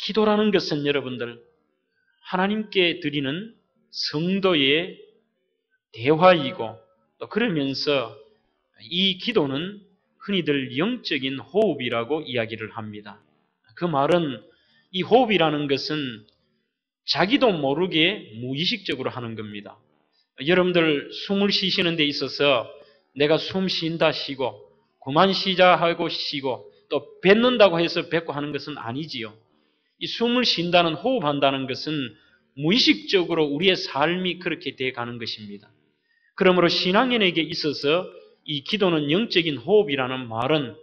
기도라는 것은 여러분들 하나님께 드리는 성도의 대화이고 또 그러면서 이 기도는 흔히들 영적인 호흡이라고 이야기를 합니다. 그 말은 이 호흡이라는 것은 자기도 모르게 무의식적으로 하는 겁니다. 여러분들 숨을 쉬시는 데 있어서 내가 숨 쉰다 쉬고 그만 쉬자 하고 쉬고 또 뱉는다고 해서 뱉고 하는 것은 아니지요. 이 숨을 쉰다는 호흡한다는 것은 무의식적으로 우리의 삶이 그렇게 돼 가는 것입니다. 그러므로 신앙인에게 있어서 이 기도는 영적인 호흡이라는 말은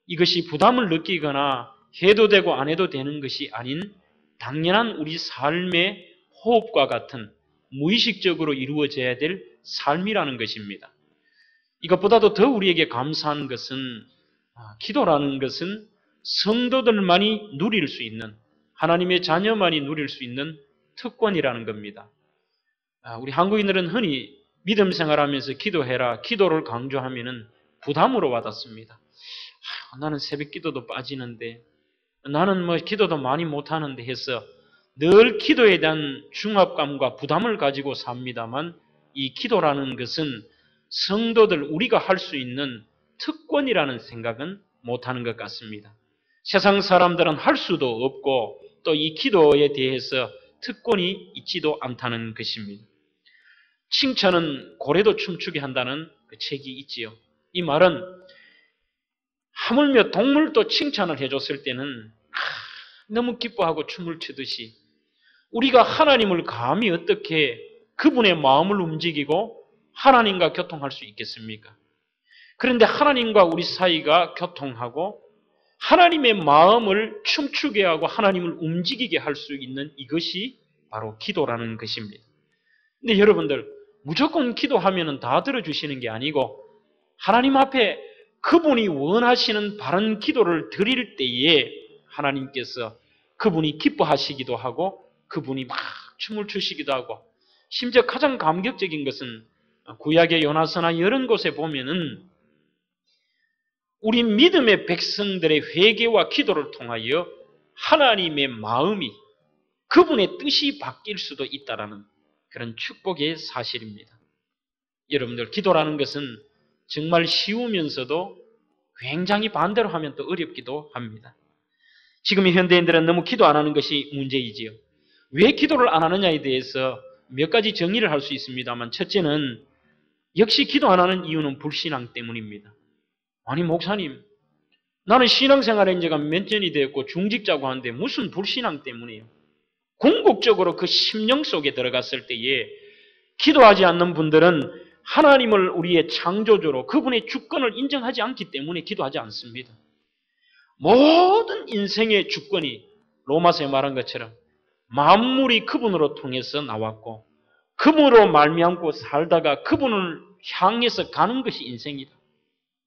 이것이 부담을 느끼거나 해도 되고 안 해도 되는 것이 아닌 당연한 우리 삶의 호흡과 같은 무의식적으로 이루어져야 될 삶이라는 것입니다. 이것보다도 더 우리에게 감사한 것은 기도라는 것은 성도들만이 누릴 수 있는 하나님의 자녀만이 누릴 수 있는 특권이라는 겁니다. 우리 한국인들은 흔히 믿음 생활하면서 기도해라, 기도를 강조하면은 부담으로 와닿습니다. 나는 새벽 기도도 빠지는데 나는 기도도 많이 못하는데 해서 늘 기도에 대한 중압감과 부담을 가지고 삽니다만 이 기도라는 것은 성도들 우리가 할 수 있는 특권이라는 생각은 못하는 것 같습니다. 세상 사람들은 할 수도 없고 또 이 기도에 대해서 특권이 있지도 않다는 것입니다. 칭찬은 고래도 춤추게 한다는 그 책이 있지요. 이 말은 하물며 동물도 칭찬을 해줬을 때는 너무 기뻐하고 춤을 추듯이 우리가 하나님을 감히 어떻게 그분의 마음을 움직이고 하나님과 교통할 수 있겠습니까? 그런데 하나님과 우리 사이가 교통하고 하나님의 마음을 춤추게 하고 하나님을 움직이게 할 수 있는 이것이 바로 기도라는 것입니다. 근데 여러분들 무조건 기도하면 다 들어주시는 게 아니고 하나님 앞에 그분이 원하시는 바른 기도를 드릴 때에 하나님께서 그분이 기뻐하시기도 하고 그분이 막 춤을 추시기도 하고 심지어 가장 감격적인 것은 구약의 요나서나 이런 곳에 보면은 우리 믿음의 백성들의 회개와 기도를 통하여 하나님의 마음이 그분의 뜻이 바뀔 수도 있다라는 그런 축복의 사실입니다. 여러분들 기도라는 것은 정말 쉬우면서도 굉장히 반대로 하면 또 어렵기도 합니다. 지금의 현대인들은 너무 기도 안 하는 것이 문제이지요. 왜 기도를 안 하느냐에 대해서 몇 가지 정의를 할 수 있습니다만 첫째는 역시 기도 안 하는 이유는 불신앙 때문입니다. 아니 목사님 나는 신앙생활 한 지가 몇 년이 됐고 중직자고 하는데 무슨 불신앙 때문이에요. 궁극적으로 그 심령 속에 들어갔을 때에 기도하지 않는 분들은 하나님을 우리의 창조주로 그분의 주권을 인정하지 않기 때문에 기도하지 않습니다. 모든 인생의 주권이 로마서에 말한 것처럼 만물이 그분으로 통해서 나왔고 그분으로 말미암고 살다가 그분을 향해서 가는 것이 인생이다.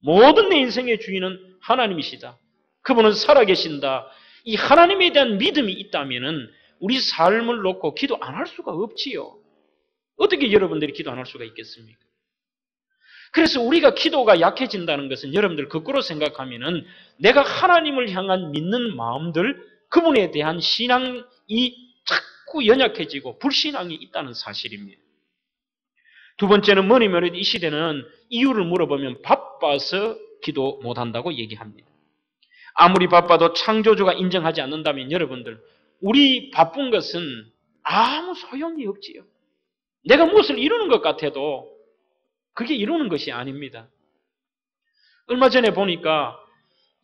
모든 내 인생의 주인은 하나님이시다. 그분은 살아계신다. 이 하나님에 대한 믿음이 있다면은 우리 삶을 놓고 기도 안 할 수가 없지요. 어떻게 여러분들이 기도 안 할 수가 있겠습니까? 그래서 우리가 기도가 약해진다는 것은 여러분들 거꾸로 생각하면은 내가 하나님을 향한 믿는 마음들, 그분에 대한 신앙이 자꾸 연약해지고 불신앙이 있다는 사실입니다. 두 번째는 뭐냐면 이 시대는 이유를 물어보면 바빠서 기도 못한다고 얘기합니다. 아무리 바빠도 창조주가 인정하지 않는다면 여러분들 우리 바쁜 것은 아무 소용이 없지요. 내가 무엇을 이루는 것 같아도 그게 이루는 것이 아닙니다. 얼마 전에 보니까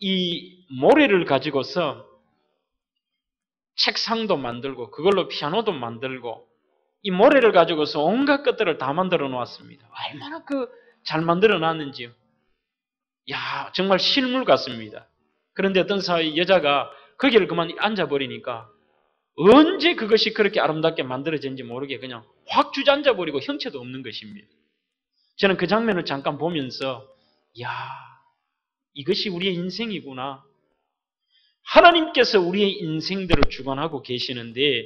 이 모래를 가지고서 책상도 만들고 그걸로 피아노도 만들고 이 모래를 가지고서 온갖 것들을 다 만들어 놓았습니다. 얼마나 잘 만들어 놨는지요. 야, 정말 실물 같습니다. 그런데 어떤 여자가 거기를 그만 앉아버리니까 언제 그것이 그렇게 아름답게 만들어진지 모르게 그냥 확 주저앉아 버리고 형체도 없는 것입니다. 저는 그 장면을 잠깐 보면서 야, 이것이 우리의 인생이구나. 하나님께서 우리의 인생들을 주관하고 계시는데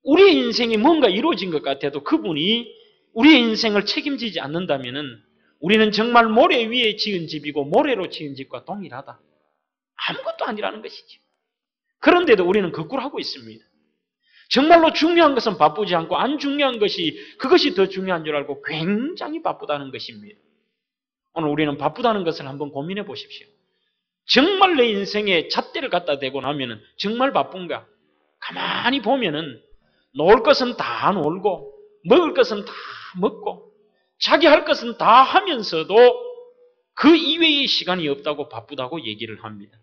우리의 인생이 뭔가 이루어진 것 같아도 그분이 우리의 인생을 책임지지 않는다면 우리는 정말 모래 위에 지은 집이고 모래로 지은 집과 동일하다. 아무것도 아니라는 것이죠. 그런데도 우리는 거꾸로 하고 있습니다. 정말로 중요한 것은 바쁘지 않고 안 중요한 것이 그것이 더 중요한 줄 알고 굉장히 바쁘다는 것입니다. 오늘 우리는 바쁘다는 것을 한번 고민해 보십시오. 정말 내 인생에 잣대를 갖다 대고 나면은 정말 바쁜가? 가만히 보면은 놀 것은 다 놀고 먹을 것은 다 먹고 자기 할 것은 다 하면서도 그 이외의 시간이 없다고 바쁘다고 얘기를 합니다.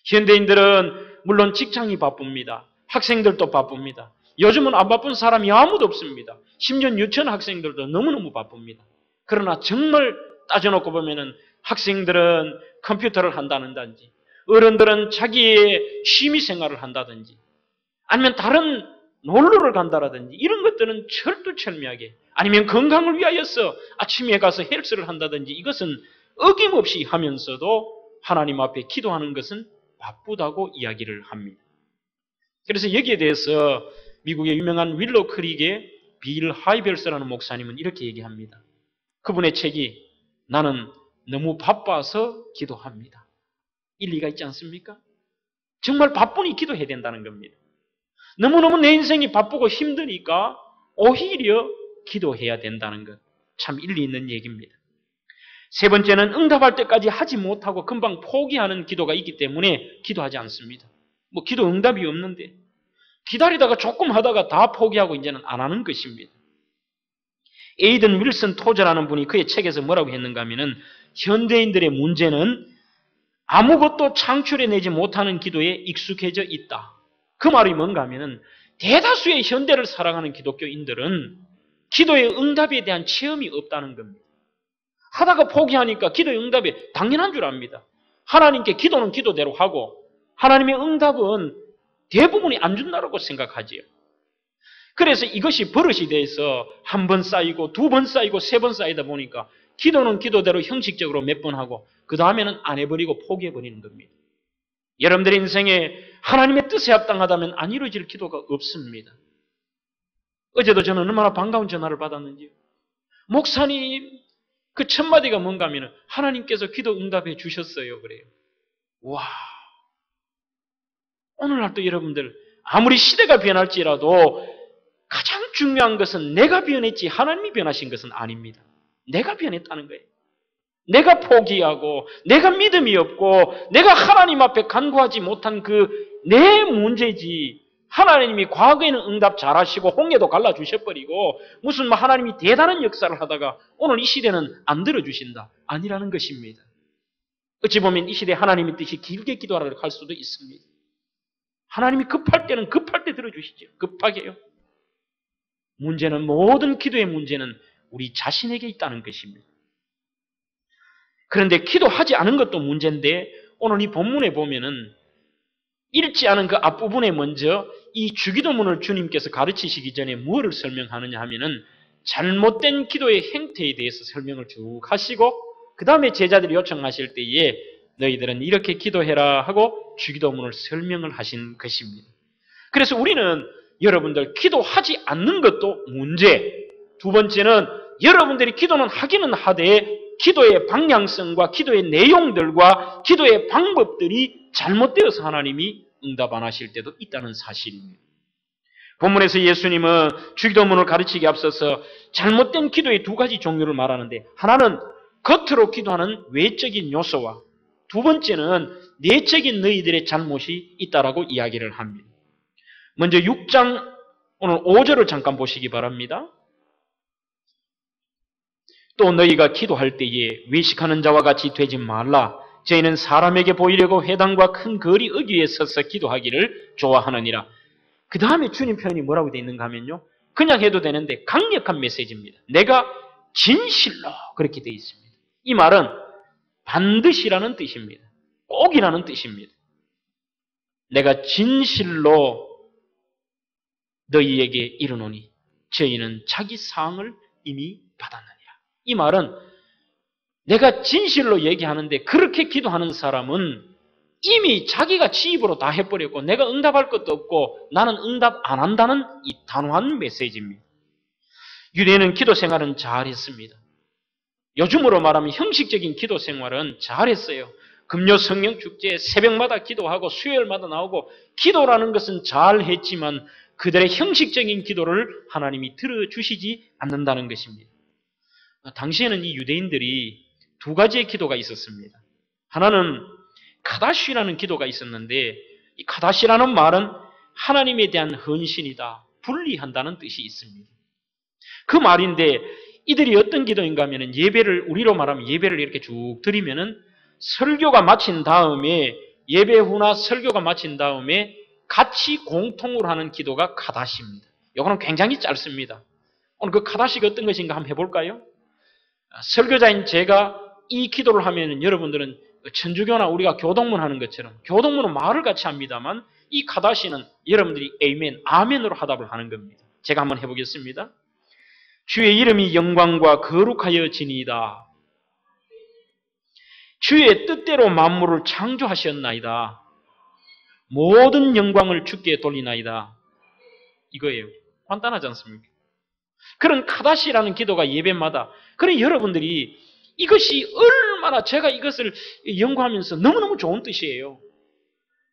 현대인들은 물론 직장이 바쁩니다. 학생들도 바쁩니다. 요즘은 안 바쁜 사람이 아무도 없습니다. 심지어 유치원 학생들도 너무너무 바쁩니다. 그러나 정말 따져놓고 보면은 학생들은 컴퓨터를 한다든지 어른들은 자기의 취미생활을 한다든지 아니면 다른 놀러를 간다든지 이런 것들은 철두철미하게 아니면 건강을 위하여서 아침에 가서 헬스를 한다든지 이것은 어김없이 하면서도 하나님 앞에 기도하는 것은 바쁘다고 이야기를 합니다. 그래서 여기에 대해서 미국의 유명한 윌로 크릭의 빌 하이벨스라는 목사님은 이렇게 얘기합니다. 그분의 책이 나는 너무 바빠서 기도합니다. 일리가 있지 않습니까? 정말 바쁘니 기도해야 된다는 겁니다. 너무너무 내 인생이 바쁘고 힘드니까 오히려 기도해야 된다는 것. 참 일리 있는 얘기입니다. 세 번째는 응답할 때까지 하지 못하고 금방 포기하는 기도가 있기 때문에 기도하지 않습니다. 뭐 기도 응답이 없는데 기다리다가 조금 하다가 다 포기하고 이제는 안 하는 것입니다. 에이든 윌슨 토저라는 분이 그의 책에서 뭐라고 했는가 하면은 현대인들의 문제는 아무것도 창출해내지 못하는 기도에 익숙해져 있다. 그 말이 뭔가 하면은 대다수의 현대를 살아가는 기독교인들은 기도의 응답에 대한 체험이 없다는 겁니다. 하다가 포기하니까 기도의 응답이 당연한 줄 압니다. 하나님께 기도는 기도대로 하고 하나님의 응답은 대부분이 안 준다고 생각하지요. 그래서 이것이 버릇이 돼서 한 번 쌓이고 두 번 쌓이고 세 번 쌓이다 보니까 기도는 기도대로 형식적으로 몇 번 하고 그 다음에는 안 해버리고 포기해버리는 겁니다. 여러분들의 인생에 하나님의 뜻에 합당하다면 안 이루어질 기도가 없습니다. 어제도 저는 얼마나 반가운 전화를 받았는지요. 목사님, 그 첫 마디가 뭔가 하면 하나님께서 기도 응답해 주셨어요. 그래요. 와. 오늘날도 여러분들 아무리 시대가 변할지라도 가장 중요한 것은 내가 변했지 하나님이 변하신 것은 아닙니다. 내가 변했다는 거예요. 내가 포기하고 내가 믿음이 없고 내가 하나님 앞에 간구하지 못한 그 내 문제지 하나님이 과거에는 응답 잘하시고 홍해도 갈라주셔버리고 무슨 하나님이 대단한 역사를 하다가 오늘 이 시대는 안 들어주신다. 아니라는 것입니다. 어찌 보면 이 시대에 하나님의 뜻이 길게 기도하라고 할 수도 있습니다. 하나님이 급할 때는 급할 때 들어주시죠. 급하게요. 문제는 모든 기도의 문제는 우리 자신에게 있다는 것입니다. 그런데 기도하지 않은 것도 문제인데 오늘 이 본문에 보면은 읽지 않은 그 앞부분에 먼저 이 주기도문을 주님께서 가르치시기 전에 무엇을 설명하느냐 하면은 잘못된 기도의 행태에 대해서 설명을 쭉 하시고 그 다음에 제자들이 요청하실 때에 너희들은 이렇게 기도해라 하고 주기도문을 설명을 하신 것입니다. 그래서 우리는 여러분들 기도하지 않는 것도 문제. 두 번째는 여러분들이 기도는 하기는 하되 기도의 방향성과 기도의 내용들과 기도의 방법들이 잘못되어서 하나님이 응답 안 하실 때도 있다는 사실입니다. 본문에서 예수님은 주기도문을 가르치기 앞서서 잘못된 기도의 두 가지 종류를 말하는데 하나는 겉으로 기도하는 외적인 요소와 두 번째는 내적인 너희들의 잘못이 있다라고 이야기를 합니다. 먼저 6장 오늘 5절을 잠깐 보시기 바랍니다. 또 너희가 기도할 때에 외식하는 자와 같이 되지 말라. 저희는 사람에게 보이려고 회당과 큰 거리 어귀에 서서 기도하기를 좋아하느니라. 그 다음에 주님 표현이 뭐라고 되어 있는가 하면요. 그냥 해도 되는데 강력한 메시지입니다. 내가 진실로 그렇게 되어 있습니다. 이 말은 반드시라는 뜻입니다. 꼭이라는 뜻입니다. 내가 진실로 너희에게 이르노니 저희는 자기 사항을 이미 받았느니라. 이 말은 내가 진실로 얘기하는데 그렇게 기도하는 사람은 이미 자기가 지 입으로 다 해버렸고 내가 응답할 것도 없고 나는 응답 안 한다는 이 단호한 메시지입니다. 유대인은 기도 생활은 잘했습니다. 요즘으로 말하면 형식적인 기도 생활은 잘했어요. 금요 성령 축제 새벽마다 기도하고 수요일마다 나오고 기도라는 것은 잘 했지만 그들의 형식적인 기도를 하나님이 들어주시지 않는다는 것입니다. 당시에는 이 유대인들이 두 가지의 기도가 있었습니다. 하나는 카다시라는 기도가 있었는데 이 카다시라는 말은 하나님에 대한 헌신이다, 분리한다는 뜻이 있습니다. 그 말인데 이들이 어떤 기도인가 하면 예배를 우리로 말하면 예배를 이렇게 쭉 드리면은 설교가 마친 다음에 예배 후나 설교가 마친 다음에 같이 공통으로 하는 기도가 카다시입니다. 이거는 굉장히 짧습니다. 오늘 그 카다시가 어떤 것인가 한번 해볼까요? 설교자인 제가 이 기도를 하면 여러분들은 천주교나 우리가 교동문 하는 것처럼 교동문은 말을 같이 합니다만 이 카다시는 여러분들이 에이멘, 아멘으로 화답을 하는 겁니다. 제가 한번 해보겠습니다. 주의 이름이 영광과 거룩하여지니이다. 주의 뜻대로 만물을 창조하셨나이다. 모든 영광을 주께 돌리나이다. 이거예요. 간단하지 않습니까? 그런 카다시라는 기도가 예배마다, 그래 여러분들이 이것이 얼마나 제가 이것을 연구하면서 너무너무 좋은 뜻이에요.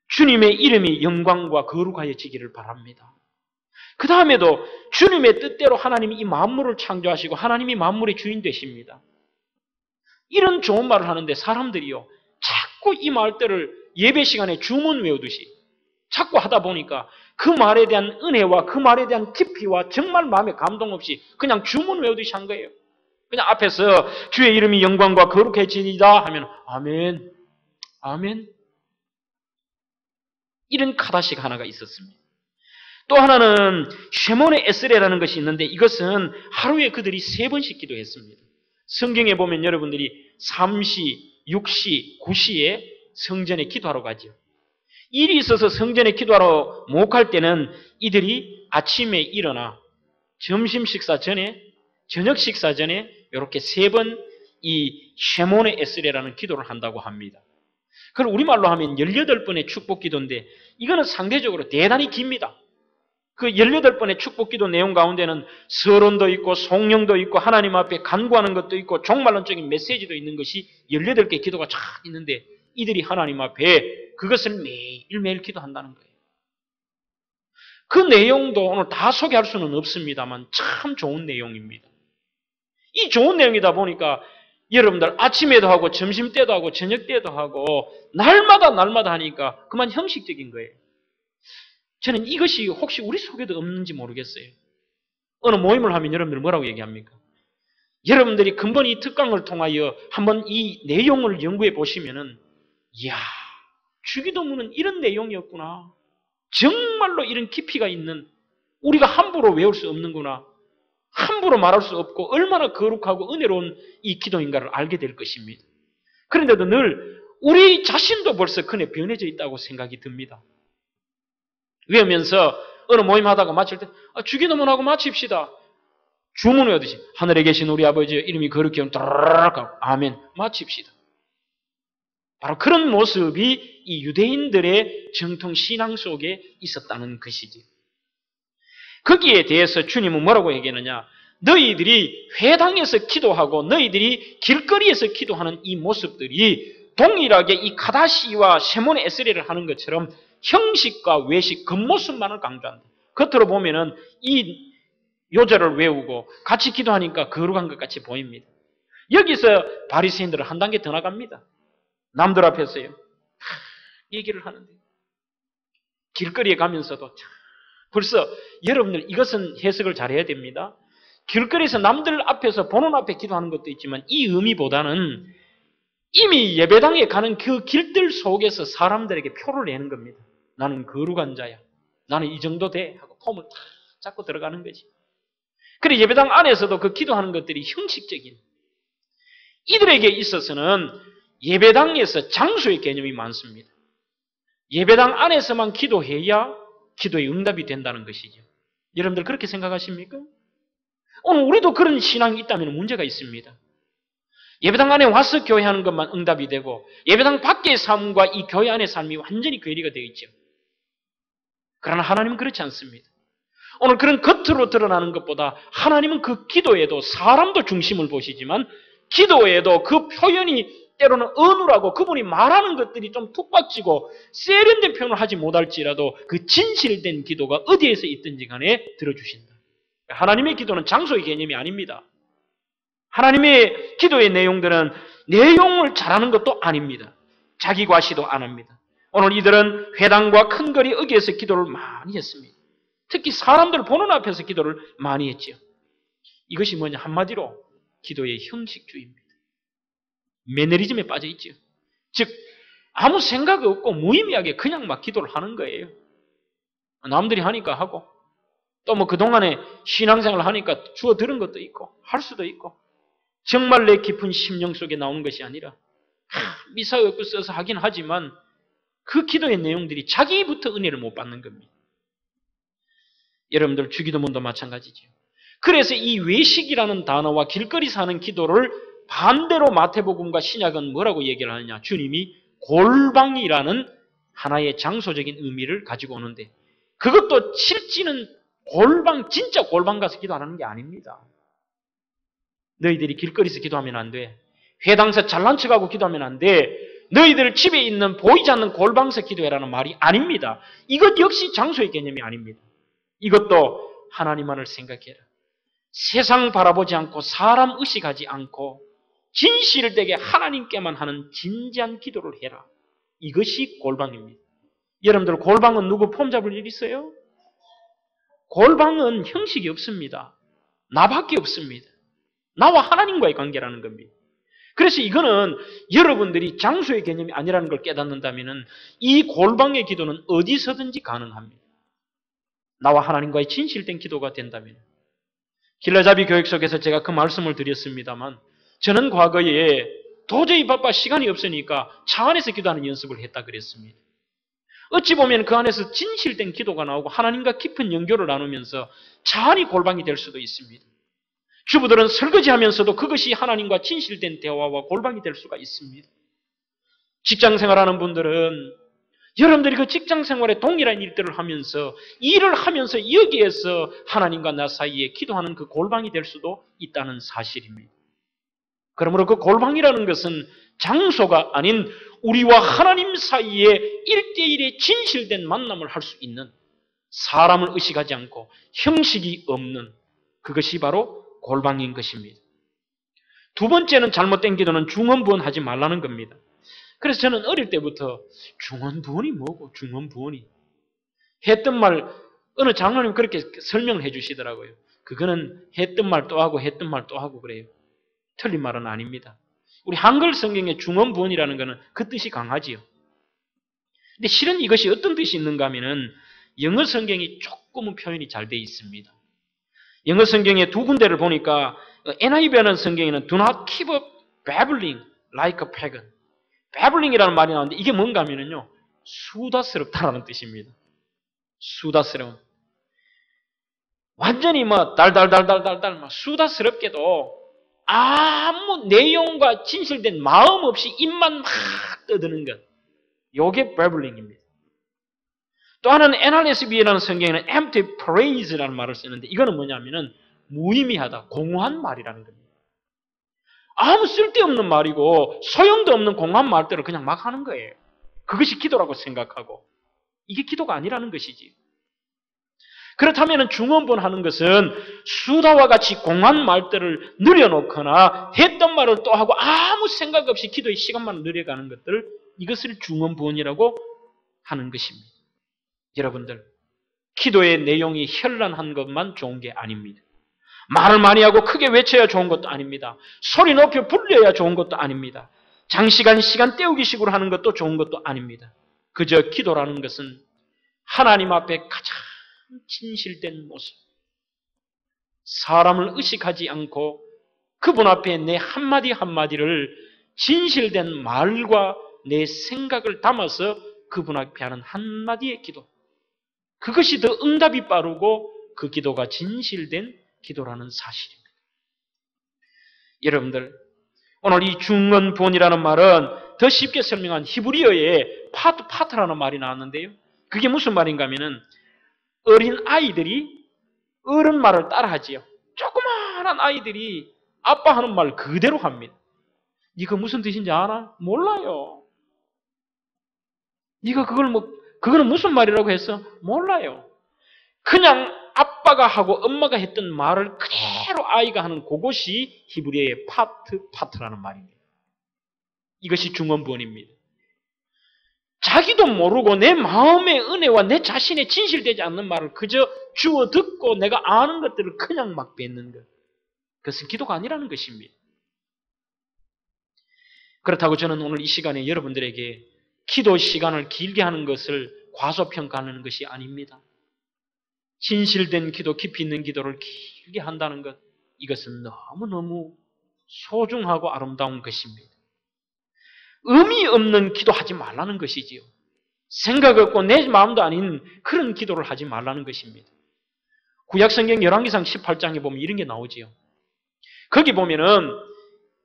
주님의 이름이 영광과 거룩하여지기를 바랍니다. 그 다음에도 주님의 뜻대로 하나님이 이 만물을 창조하시고 하나님이 만물의 주인 되십니다. 이런 좋은 말을 하는데 사람들이요, 자꾸 이 말들을 예배 시간에 주문 외우듯이 자꾸 하다 보니까 그 말에 대한 은혜와 그 말에 대한 깊이와 정말 마음에 감동 없이 그냥 주문 외우듯이 한 거예요. 그냥 앞에서 주의 이름이 영광과 거룩해지니이다 하면 아멘, 아멘. 이런 카다시가 하나가 있었습니다. 또 하나는 쉐몬의 에스레라는 것이 있는데 이것은 하루에 그들이 3번씩 기도했습니다. 성경에 보면 여러분들이 3시, 6시, 9시에 성전에 기도하러 가죠. 일이 있어서 성전에 기도하러 못 갈 때는 이들이 아침에 일어나 점심 식사 전에, 저녁 식사 전에 이렇게 3번 이 쉐몬의 에스레라는 기도를 한다고 합니다. 그걸 우리말로 하면 18번의 축복 기도인데 이거는 상대적으로 대단히 깁니다. 그 18번의 축복 기도 내용 가운데는 서론도 있고 송영도 있고 하나님 앞에 간구하는 것도 있고 종말론적인 메시지도 있는 것이 18개 기도가 쫙 있는데 이들이 하나님 앞에 그것을 매일매일 기도한다는 거예요. 그 내용도 오늘 다 소개할 수는 없습니다만 참 좋은 내용입니다. 이 좋은 내용이다 보니까 여러분들 아침에도 하고 점심 때도 하고 저녁 때도 하고 날마다 하니까 그만 형식적인 거예요. 저는 이것이 혹시 우리 속에도 없는지 모르겠어요. 어느 모임을 하면 여러분들 뭐라고 얘기합니까? 여러분들이 근본 이 특강을 통하여 한번 이 내용을 연구해 보시면은 이야, 주기도문은 이런 내용이었구나. 정말로 이런 깊이가 있는, 우리가 함부로 외울 수 없는구나. 함부로 말할 수 없고 얼마나 거룩하고 은혜로운 이 기도인가를 알게 될 것입니다. 그런데도 늘 우리 자신도 벌써 그네 변해져 있다고 생각이 듭니다. 외우면서 어느 모임 하다가 마칠 때 주기도문하고 마칩시다. 주문 외우듯이 하늘에 계신 우리 아버지 이름이 거룩히 하고 아멘 마칩시다. 바로 그런 모습이 이 유대인들의 정통 신앙 속에 있었다는 것이지. 거기에 대해서 주님은 뭐라고 얘기하느냐? 너희들이 회당에서 기도하고 너희들이 길거리에서 기도하는 이 모습들이 동일하게 이 카다시와 쉐몬의 에스레를 하는 것처럼 형식과 외식, 겉모습만을 강조한다. 겉으로 보면은 이 요절을 외우고 같이 기도하니까 거룩한 것 같이 보입니다. 여기서 바리새인들은 한 단계 더 나갑니다. 남들 앞에서요. 얘기를 하는데 길거리에 가면서도 벌써 여러분들 이것은 해석을 잘해야 됩니다. 길거리에서 남들 앞에서 보는 앞에 기도하는 것도 있지만 이 의미보다는 이미 예배당에 가는 그 길들 속에서 사람들에게 표를 내는 겁니다. 나는 거룩한 자야. 나는 이 정도 돼. 하고 폼을 탁 잡고 들어가는 거지. 그래 예배당 안에서도 그 기도하는 것들이 형식적인, 이들에게 있어서는 예배당에서 장소의 개념이 많습니다. 예배당 안에서만 기도해야 기도의 응답이 된다는 것이죠. 여러분들 그렇게 생각하십니까? 오늘 우리도 그런 신앙이 있다면 문제가 있습니다. 예배당 안에 와서 교회하는 것만 응답이 되고 예배당 밖의 삶과 이 교회 안의 삶이 완전히 괴리가 되어 있죠. 그러나 하나님은 그렇지 않습니다. 오늘 그런 겉으로 드러나는 것보다 하나님은 그 기도에도 사람도 중심을 보시지만 기도에도 그 표현이 때로는 어눌하고 그분이 말하는 것들이 좀 툭 박지고 세련된 표현을 하지 못할지라도 그 진실된 기도가 어디에서 있든지 간에 들어주신다. 하나님의 기도는 장소의 개념이 아닙니다. 하나님의 기도의 내용들은 내용을 잘하는 것도 아닙니다. 자기 과시도 안 합니다. 오늘 이들은 회당과 큰 거리 어귀에서 기도를 많이 했습니다. 특히 사람들 보는 앞에서 기도를 많이 했지요. 이것이 뭐냐? 한마디로 기도의 형식주의입니다. 매너리즘에 빠져 있지요. 즉 아무 생각 없고 무의미하게 그냥 막 기도를 하는 거예요. 남들이 하니까 하고 또 뭐 그동안에 신앙생활을 하니까 주워 들은 것도 있고 할 수도 있고 정말 내 깊은 심령 속에 나오는 것이 아니라 미사 엮고 써서 하긴 하지만 그 기도의 내용들이 자기부터 은혜를 못 받는 겁니다. 여러분들 주기도문도 마찬가지죠. 그래서 이 외식이라는 단어와 길거리에서 하는 기도를 반대로 마태복음과 신약은 뭐라고 얘기를 하느냐? 주님이 골방이라는 하나의 장소적인 의미를 가지고 오는데 그것도 실지는 골방, 진짜 골방 가서 기도하는 게 아닙니다. 너희들이 길거리에서 기도하면 안 돼. 회당에서 잘난 척하고 기도하면 안 돼. 너희들 집에 있는 보이지 않는 골방에서 기도해라는 말이 아닙니다. 이것 역시 장소의 개념이 아닙니다. 이것도 하나님만을 생각해라. 세상 바라보지 않고 사람 의식하지 않고 진실되게 하나님께만 하는 진지한 기도를 해라. 이것이 골방입니다. 여러분들 골방은 누구 폼 잡을 일 있어요? 골방은 형식이 없습니다. 나밖에 없습니다. 나와 하나님과의 관계라는 겁니다. 그래서 이거는 여러분들이 장소의 개념이 아니라는 걸 깨닫는다면 이 골방의 기도는 어디서든지 가능합니다. 나와 하나님과의 진실된 기도가 된다면. 길라잡이 교육 속에서 제가 그 말씀을 드렸습니다만 저는 과거에 도저히 바빠 시간이 없으니까 차 안에서 기도하는 연습을 했다 그랬습니다. 어찌 보면 그 안에서 진실된 기도가 나오고 하나님과 깊은 연결을 나누면서 차 안이 골방이 될 수도 있습니다. 주부들은 설거지하면서도 그것이 하나님과 진실된 대화와 골방이 될 수가 있습니다. 직장생활하는 분들은 여러분들이 그 직장생활에 동일한 일들을 하면서 일을 하면서 여기에서 하나님과 나 사이에 기도하는 그 골방이 될 수도 있다는 사실입니다. 그러므로 그 골방이라는 것은 장소가 아닌 우리와 하나님 사이에 1대1의 진실된 만남을 할 수 있는 사람을 의식하지 않고 형식이 없는 그것이 바로 골방인 것입니다. 두 번째는 잘못된 기도는 중언부언하지 말라는 겁니다. 그래서 저는 어릴 때부터 중언부언이 뭐고 중언부언이 했던 말 어느 장로님 그렇게 설명을 해 주시더라고요. 그거는 했던 말 또 하고 했던 말 또 하고 그래요. 틀린 말은 아닙니다. 우리 한글 성경의 중언부언이라는 것은 그 뜻이 강하지요. 근데 실은 이것이 어떤 뜻이 있는가 하면은 영어 성경이 조금은 표현이 잘 되어 있습니다. 영어 성경의 두 군데를 보니까 NIV라는 성경에는 Do not keep up babbling like a pagan. babbling 말이 나오는데 이게 뭔가 하면은요. 수다스럽다라는 뜻입니다. 수다스러운. 완전히 뭐 달달달달달달 막 수다스럽게도 아무 내용과 진실된 마음 없이 입만 막 떠드는 것. 요게 babbling입니다. 또 하나는 NRSV라는 성경에는 empty praise라는 말을 쓰는데 이거는 뭐냐면은 무의미하다, 공허한 말이라는 겁니다. 아무 쓸데없는 말이고 소용도 없는 공허한 말들을 그냥 막 하는 거예요. 그것이 기도라고 생각하고 이게 기도가 아니라는 것이지. 그렇다면 중언부언하는 것은 수다와 같이 공허한 말들을 늘여놓거나 했던 말을 또 하고 아무 생각 없이 기도의 시간만 늘려가는 것들 이것을 중언부언이라고 하는 것입니다. 여러분들 기도의 내용이 현란한 것만 좋은 게 아닙니다. 말을 많이 하고 크게 외쳐야 좋은 것도 아닙니다. 소리 높여 불려야 좋은 것도 아닙니다. 장시간 시간 때우기 식으로 하는 것도 좋은 것도 아닙니다. 그저 기도라는 것은 하나님 앞에 가장 진실된 모습, 사람을 의식하지 않고 그분 앞에 내 한마디 한마디를 진실된 말과 내 생각을 담아서 그분 앞에 하는 한마디의 기도, 그것이 더 응답이 빠르고 그 기도가 진실된 기도라는 사실입니다. 여러분들 오늘 이 중언부언이라는 말은 더 쉽게 설명한 히브리어의 파트라는 말이 나왔는데요. 그게 무슨 말인가 하면은 어린 아이들이 어른 말을 따라하지요. 조그마한 아이들이 아빠 하는 말 그대로 합니다. 네가 무슨 뜻인지 알아? 몰라요. 네가 그거는 무슨 말이라고 했어? 몰라요. 그냥 아빠가 하고 엄마가 했던 말을 그대로 아이가 하는 그것이 히브리어의 파트라는 말입니다. 이것이 중언부언입니다. 자기도 모르고 내 마음의 은혜와 내 자신의 진실되지 않는 말을 그저 주워 듣고 내가 아는 것들을 그냥 막 뱉는 것. 그것은 기도가 아니라는 것입니다. 그렇다고 저는 오늘 이 시간에 여러분들에게 기도 시간을 길게 하는 것을 과소평가하는 것이 아닙니다. 진실된 기도, 깊이 있는 기도를 길게 한다는 것, 이것은 너무너무 소중하고 아름다운 것입니다. 의미 없는 기도하지 말라는 것이지요. 생각 없고 내 마음도 아닌 그런 기도를 하지 말라는 것입니다. 구약성경 열왕기상 18장에 보면 이런 게 나오지요. 거기 보면은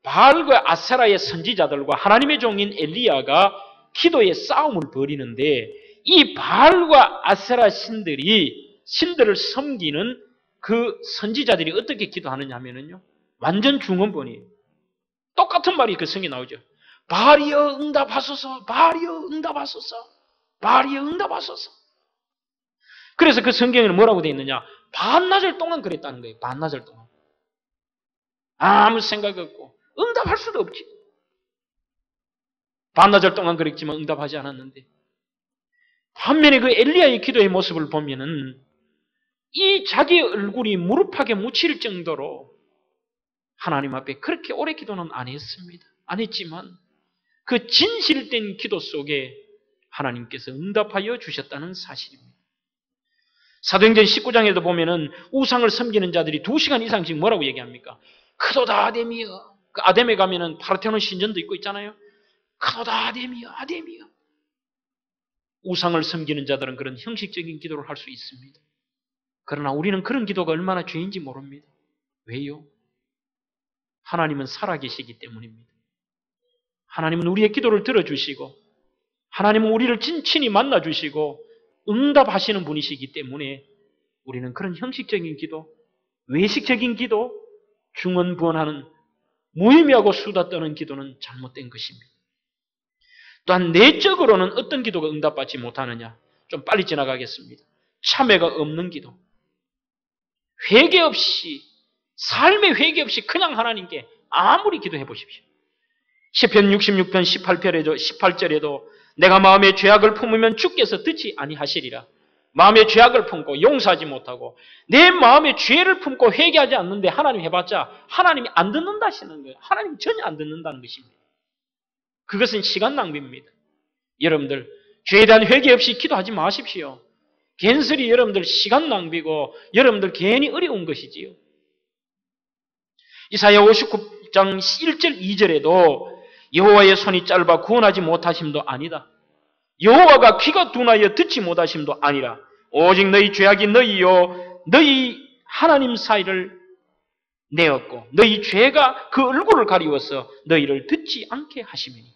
바알과 아세라의 선지자들과 하나님의 종인 엘리야가 기도의 싸움을 벌이는데 이 바알과 아세라 신들을 섬기는 그 선지자들이 어떻게 기도하느냐 하면요. 완전 중언부언이에요. 똑같은 말이 그 성경에 나오죠. 바알이여 응답하소서, 바알이여 응답하소서, 바알이여 응답하소서. 그래서 그 성경에는 뭐라고 되어 있느냐? 반나절 동안 그랬다는 거예요. 반나절 동안. 아무 생각 없고 응답할 수도 없지. 반나절 동안 그랬지만 응답하지 않았는데 반면에 그 엘리야의 기도의 모습을 보면은 이 자기 얼굴이 무릎팍에 묻힐 정도로 하나님 앞에 그렇게 오래 기도는 안 했습니다. 안 했지만 그 진실된 기도 속에 하나님께서 응답하여 주셨다는 사실입니다. 사도행전 19장에도 보면은 우상을 섬기는 자들이 2시간 이상씩 뭐라고 얘기합니까? 크도다 아데미여. 그 아뎀에 가면은 파르테논 신전도 있고 있잖아요. 크도다 아데미여, 아데미여. 우상을 섬기는 자들은 그런 형식적인 기도를 할 수 있습니다. 그러나 우리는 그런 기도가 얼마나 죄인지 모릅니다. 왜요? 하나님은 살아계시기 때문입니다. 하나님은 우리의 기도를 들어주시고 하나님은 우리를 친히 만나주시고 응답하시는 분이시기 때문에 우리는 그런 형식적인 기도, 외식적인 기도, 중언부언하는 무의미하고 수다 떠는 기도는 잘못된 것입니다. 또한 내적으로는 어떤 기도가 응답받지 못하느냐? 좀 빨리 지나가겠습니다. 참회가 없는 기도. 회개 없이, 삶의 회개 없이 그냥 하나님께 아무리 기도해 보십시오. 시편 66편 18절에도 내가 마음의 죄악을 품으면 주께서 듣지 아니하시리라. 마음의 죄악을 품고 용서하지 못하고 내 마음의 죄를 품고 회개하지 않는데 하나님 해봤자 하나님이 안 듣는다 하시는 거예요. 하나님이 전혀 안 듣는다는 것입니다. 그것은 시간 낭비입니다. 여러분들 죄에 대한 회개 없이 기도하지 마십시오. 괜스레 여러분들 시간 낭비고 여러분들 괜히 어려운 것이지요. 이사야 59장 1절 2절에도 여호와의 손이 짧아 구원하지 못하심도 아니다. 여호와가 귀가 둔하여 듣지 못하심도 아니라 오직 너희 죄악이 너희 하나님 사이를 내었고 너희 죄가 그 얼굴을 가리워서 너희를 듣지 않게 하심이니.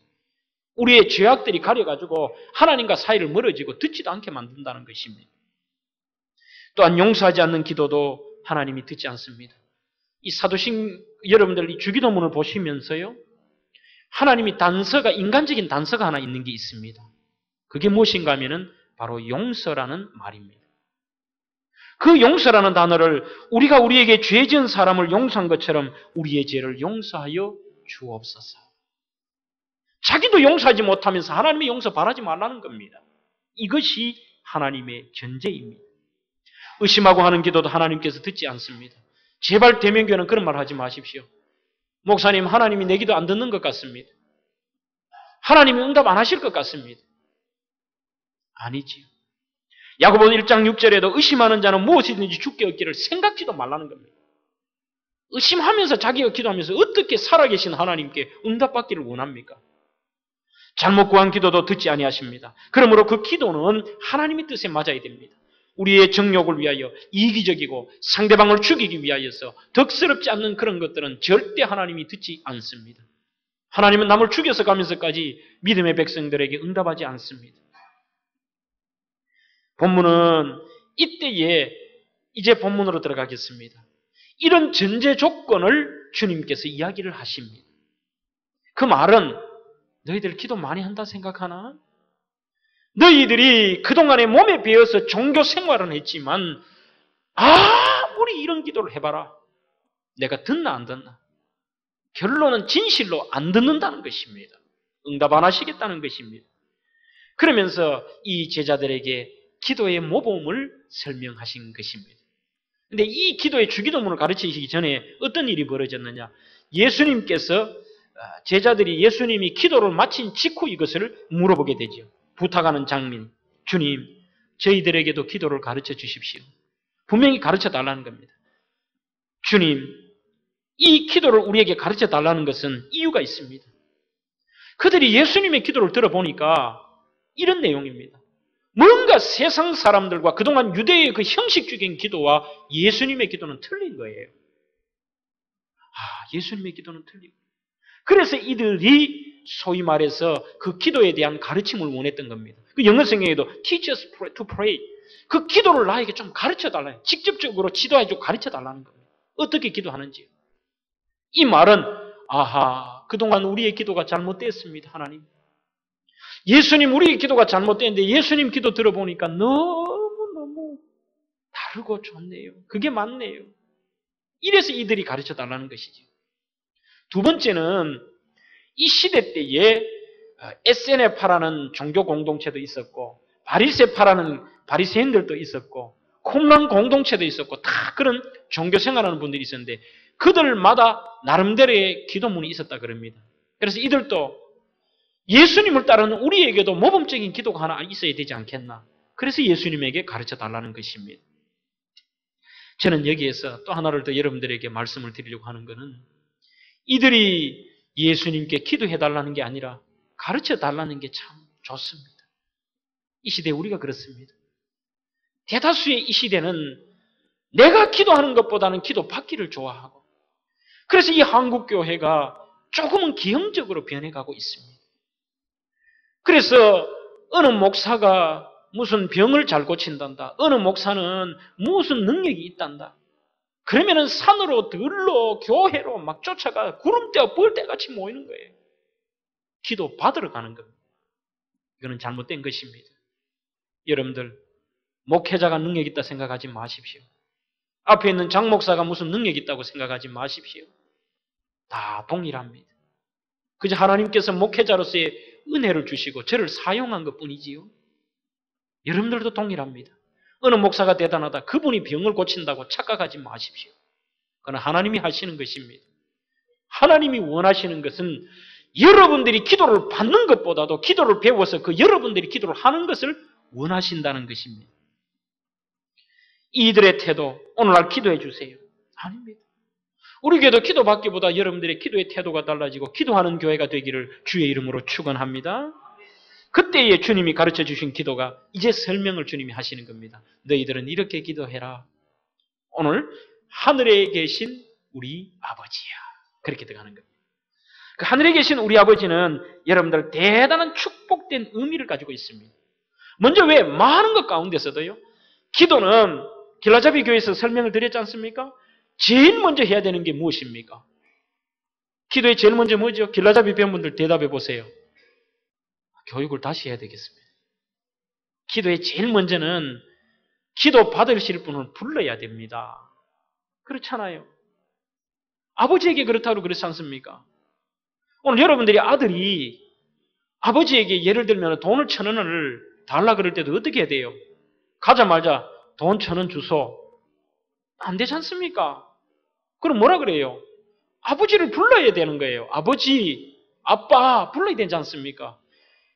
우리의 죄악들이 가려가지고 하나님과 사이를 멀어지고 듣지도 않게 만든다는 것입니다. 또한 용서하지 않는 기도도 하나님이 듣지 않습니다. 이 사도신 여러분들 이 주기도문을 보시면서요. 하나님이 인간적인 단서가 하나 있는 게 있습니다. 그게 무엇인가 하면은 바로 용서라는 말입니다. 그 용서라는 단어를 우리가 우리에게 죄 지은 사람을 용서한 것처럼 우리의 죄를 용서하여 주옵소서. 자기도 용서하지 못하면서 하나님의 용서 바라지 말라는 겁니다. 이것이 하나님의 전제입니다. 의심하고 하는 기도도 하나님께서 듣지 않습니다. 제발 대면교회는 그런 말 하지 마십시오. 목사님, 하나님이 내 기도 안 듣는 것 같습니다. 하나님이 응답 안 하실 것 같습니다. 아니지요. 야고보 1장 6절에도 의심하는 자는 무엇이든지 주께 얻기를 생각지도 말라는 겁니다. 의심하면서 자기가 기도하면서 어떻게 살아계신 하나님께 응답받기를 원합니까? 잘못 구한 기도도 듣지 아니하십니다. 그러므로 그 기도는 하나님의 뜻에 맞아야 됩니다. 우리의 정욕을 위하여 이기적이고 상대방을 죽이기 위하여서 덕스럽지 않는 그런 것들은 절대 하나님이 듣지 않습니다. 하나님은 남을 죽여서 가면서까지 믿음의 백성들에게 응답하지 않습니다. 본문은 이때에 이제 본문으로 들어가겠습니다. 이런 전제 조건을 주님께서 이야기를 하십니다. 그 말은 너희들 기도 많이 한다 생각하나? 너희들이 그동안에 몸에 배어서 종교 생활은 했지만 아무리 이런 기도를 해봐라. 내가 듣나 안 듣나? 결론은 진실로 안 듣는다는 것입니다. 응답 안 하시겠다는 것입니다. 그러면서 이 제자들에게 기도의 모범을 설명하신 것입니다. 근데 이 기도의 주기도문을 가르치시기 전에 어떤 일이 벌어졌느냐? 예수님께서 제자들이 예수님이 기도를 마친 직후 이것을 물어보게 되죠. 부탁하는 장면. 주님, 저희들에게도 기도를 가르쳐 주십시오. 분명히 가르쳐 달라는 겁니다. 주님, 이 기도를 우리에게 가르쳐 달라는 것은 이유가 있습니다. 그들이 예수님의 기도를 들어보니까 이런 내용입니다. 뭔가 세상 사람들과 그동안 유대의 그 형식적인 기도와 예수님의 기도는 틀린 거예요. 예수님의 기도는 틀리고. 그래서 이들이 소위 말해서 그 기도에 대한 가르침을 원했던 겁니다. 그 영어 성경에도 teach us to pray. 그 기도를 나에게 좀 가르쳐 달라요. 직접적으로 지도해주고 가르쳐 달라는 겁니다. 어떻게 기도하는지. 이 말은 그동안 우리의 기도가 잘못됐습니다. 하나님. 예수님 우리의 기도가 잘못됐는데 예수님 기도 들어보니까 너무너무 다르고 좋네요. 그게 맞네요. 이래서 이들이 가르쳐 달라는 것이죠. 두 번째는 이 시대 때에 SNF파라는 종교 공동체도 있었고 바리새파라는 바리새인들도 있었고 쿰란 공동체도 있었고 다 그런 종교 생활하는 분들이 있었는데 그들마다 나름대로의 기도문이 있었다 그럽니다. 그래서 이들도 예수님을 따르는 우리에게도 모범적인 기도가 하나 있어야 되지 않겠나. 그래서 예수님에게 가르쳐 달라는 것입니다. 저는 여기에서 또 하나를 더 여러분들에게 말씀을 드리려고 하는 것은 이들이 예수님께 기도해 달라는 게 아니라 가르쳐 달라는 게 참 좋습니다. 이 시대에 우리가 그렇습니다. 대다수의 이 시대는 내가 기도하는 것보다는 기도 받기를 좋아하고 그래서 이 한국교회가 조금은 기형적으로 변해가고 있습니다. 그래서 어느 목사가 무슨 병을 잘 고친단다. 어느 목사는 무슨 능력이 있단다. 그러면은 산으로 들로 교회로 막 쫓아가 구름대와 벌떼같이 모이는 거예요. 기도 받으러 가는 겁니다. 이거는 잘못된 것입니다. 여러분들 목회자가 능력 있다 생각하지 마십시오. 앞에 있는 장목사가 무슨 능력 있다고 생각하지 마십시오. 다 동일합니다. 그저 하나님께서 목회자로서의 은혜를 주시고 저를 사용한 것뿐이지요. 여러분들도 동일합니다. 어느 목사가 대단하다. 그분이 병을 고친다고 착각하지 마십시오. 그건 하나님이 하시는 것입니다. 하나님이 원하시는 것은 여러분들이 기도를 받는 것보다도 기도를 배워서 그 여러분들이 기도를 하는 것을 원하신다는 것입니다. 이들의 태도, 오늘날 기도해 주세요. 아닙니다. 우리 교회도 기도받기보다 여러분들의 기도의 태도가 달라지고 기도하는 교회가 되기를 주의 이름으로 축원합니다. 그때에 주님이 가르쳐 주신 기도가 이제 설명을 주님이 하시는 겁니다. 너희들은 이렇게 기도해라. 오늘 하늘에 계신 우리 아버지야. 그렇게 들어가는 겁니다. 그 하늘에 계신 우리 아버지는 여러분들 대단한 축복된 의미를 가지고 있습니다. 먼저 왜 많은 것 가운데서도요. 기도는 길라잡이 교회에서 설명을 드렸지 않습니까? 제일 먼저 해야 되는 게 무엇입니까? 기도의 제일 먼저 뭐죠? 길라잡이 배우분들 대답해 보세요. 교육을 다시 해야 되겠습니다. 기도의 제일 먼저는 기도 받으실 분을 불러야 됩니다. 그렇잖아요. 아버지에게 그렇다고 그렇지 않습니까? 오늘 여러분들이 아들이 아버지에게 예를 들면 돈을 1,000원을 달라 그럴 때도 어떻게 해야 돼요? 가자마자 돈 1,000원 주소. 안 되지 않습니까? 그럼 뭐라 그래요? 아버지를 불러야 되는 거예요. 아버지, 아빠 불러야 되지 않습니까?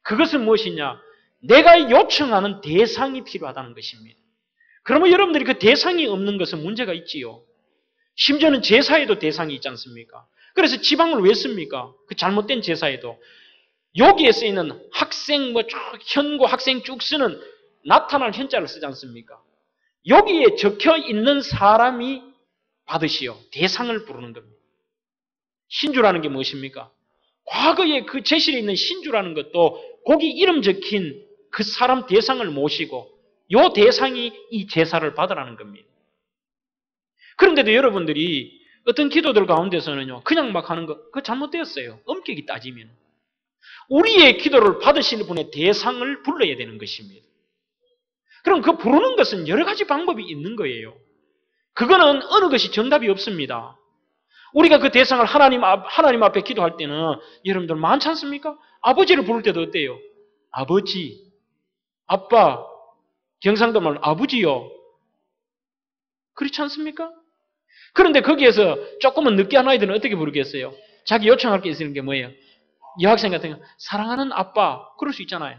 그것은 무엇이냐? 내가 요청하는 대상이 필요하다는 것입니다. 그러면 여러분들이 그 대상이 없는 것은 문제가 있지요. 심지어는 제사에도 대상이 있지 않습니까? 그래서 지방을 왜 씁니까? 그 잘못된 제사에도. 여기에 쓰이는 학생, 현고 학생 쭉 쓰는 나타날 현자를 쓰지 않습니까? 여기에 적혀 있는 사람이 받으시오. 대상을 부르는 겁니다. 신주라는 게 무엇입니까? 과거에 그 제실에 있는 신주라는 것도 거기 이름 적힌 그 사람 대상을 모시고 요 대상이 이 제사를 받으라는 겁니다. 그런데도 여러분들이 어떤 기도들 가운데서는요, 그냥 막 하는 거, 그거 잘못되었어요. 엄격히 따지면. 우리의 기도를 받으실 분의 대상을 불러야 되는 것입니다. 그럼 그 부르는 것은 여러 가지 방법이 있는 거예요. 그거는 어느 것이 정답이 없습니다. 우리가 그 대상을 하나님 앞에 기도할 때는 여러분들 많지 않습니까? 아버지를 부를 때도 어때요? 아버지, 아빠, 경상도 말로 아버지요. 그렇지 않습니까? 그런데 거기에서 조금은 늦게한 아이들은 어떻게 부르겠어요? 자기 요청할 게 있는 게 뭐예요? 여학생 같은 경우 사랑하는 아빠 그럴 수 있잖아요.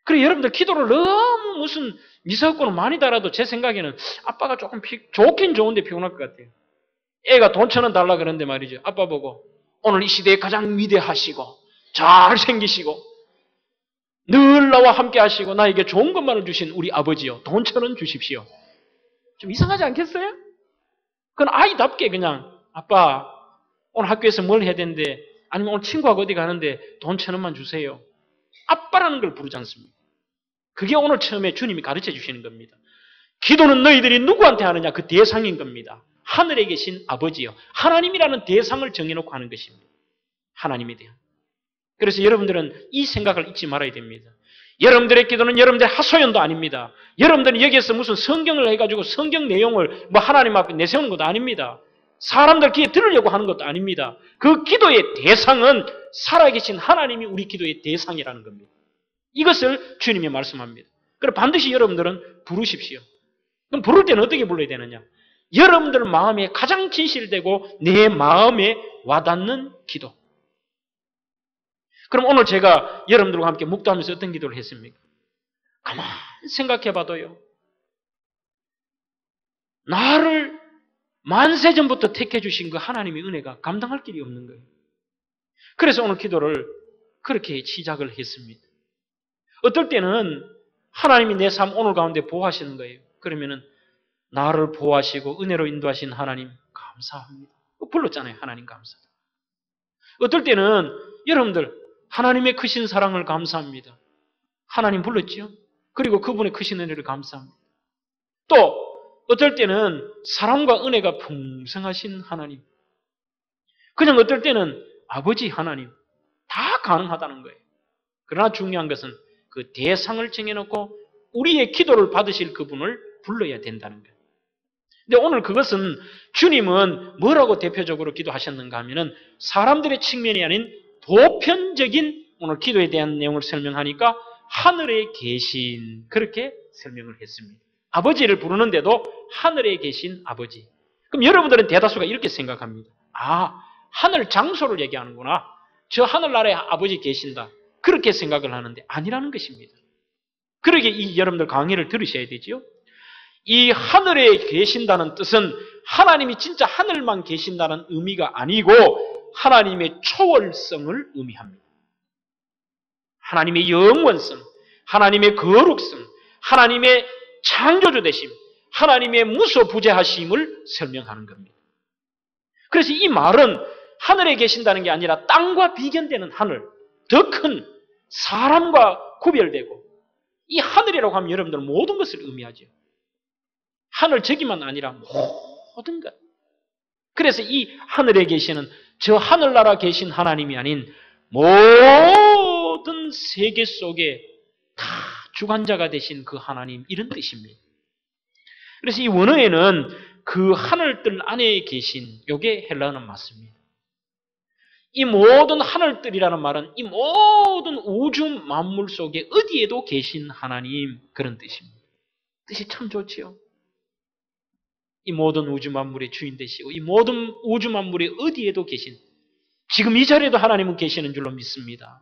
그래 여러분들 기도를 너무 무슨 미사역권을 많이 달아도 제 생각에는 아빠가 조금 좋긴 좋은데 피곤할 것 같아요. 애가 돈 1,000원 달라 그러는데 말이죠. 아빠 보고 오늘 이 시대에 가장 위대하시고 잘생기시고 늘 나와 함께 하시고 나에게 좋은 것만을 주신 우리 아버지요. 돈 1,000원 주십시오. 좀 이상하지 않겠어요? 그건 아이답게 그냥 아빠 오늘 학교에서 뭘 해야 되는데 아니면 오늘 친구하고 어디 가는데 돈 1,000원만 주세요. 아빠라는 걸 부르지 않습니다. 그게 오늘 처음에 주님이 가르쳐 주시는 겁니다. 기도는 너희들이 누구한테 하느냐 그 대상인 겁니다. 하늘에 계신 아버지요. 하나님이라는 대상을 정해놓고 하는 것입니다. 하나님에 대한. 그래서 여러분들은 이 생각을 잊지 말아야 됩니다. 여러분들의 기도는 여러분들의 하소연도 아닙니다. 여러분들은 여기에서 무슨 성경을 해가지고 성경 내용을 뭐 하나님 앞에 내세우는 것도 아닙니다. 사람들 귀에 들으려고 하는 것도 아닙니다. 그 기도의 대상은 살아계신 하나님이 우리 기도의 대상이라는 겁니다. 이것을 주님이 말씀합니다. 그럼 반드시 여러분들은 부르십시오. 그럼 부를 때는 어떻게 불러야 되느냐? 여러분들 마음에 가장 진실되고 내 마음에 와닿는 기도. 그럼 오늘 제가 여러분들과 함께 묵도하면서 어떤 기도를 했습니까? 가만히 생각해봐도요. 나를 만세전부터 택해 주신 그 하나님의 은혜가 감당할 길이 없는 거예요. 그래서 오늘 기도를 그렇게 시작을 했습니다. 어떨 때는 하나님이 내 삶 오늘 가운데 보호하시는 거예요. 그러면은 나를 보호하시고 은혜로 인도하신 하나님 감사합니다. 불렀잖아요. 하나님 감사합니다. 어떨 때는 여러분들 하나님의 크신 사랑을 감사합니다. 하나님 불렀지요. 그리고 그분의 크신 은혜를 감사합니다. 또 어떨 때는 사랑과 은혜가 풍성하신 하나님. 그냥 어떨 때는 아버지 하나님. 다 가능하다는 거예요. 그러나 중요한 것은 그 대상을 정해놓고 우리의 기도를 받으실 그분을 불러야 된다는 거예요. 근데 오늘 그것은 주님은 뭐라고 대표적으로 기도하셨는가 하면은 사람들의 측면이 아닌 보편적인 오늘 기도에 대한 내용을 설명하니까 하늘에 계신 그렇게 설명을 했습니다. 아버지를 부르는데도 하늘에 계신 아버지. 그럼 여러분들은 대다수가 이렇게 생각합니다. 아, 하늘 장소를 얘기하는구나. 저 하늘나라에 아버지 계신다. 그렇게 생각을 하는데 아니라는 것입니다. 그러게 이 여러분들 강의를 들으셔야 되지요. 이 하늘에 계신다는 뜻은 하나님이 진짜 하늘만 계신다는 의미가 아니고 하나님의 초월성을 의미합니다. 하나님의 영원성, 하나님의 거룩성, 하나님의 창조주 되심, 하나님의 무소부재하심을 설명하는 겁니다. 그래서 이 말은 하늘에 계신다는 게 아니라 땅과 비견되는 하늘, 더 큰 사람과 구별되고 이 하늘이라고 하면 여러분들 모든 것을 의미하죠. 하늘 저기만 아니라 모든 것. 그래서 이 하늘에 계시는 저 하늘나라 계신 하나님이 아닌 모든 세계 속에 다 주관자가 되신 그 하나님 이런 뜻입니다. 그래서 이 원어에는 그 하늘들 안에 계신 요게 헬라어는 맞습니다. 이 모든 하늘들이라는 말은 이 모든 우주 만물 속에 어디에도 계신 하나님 그런 뜻입니다. 뜻이 참 좋지요. 이 모든 우주 만물의 주인 되시고 이 모든 우주 만물의 어디에도 계신 지금 이 자리에도 하나님은 계시는 줄로 믿습니다.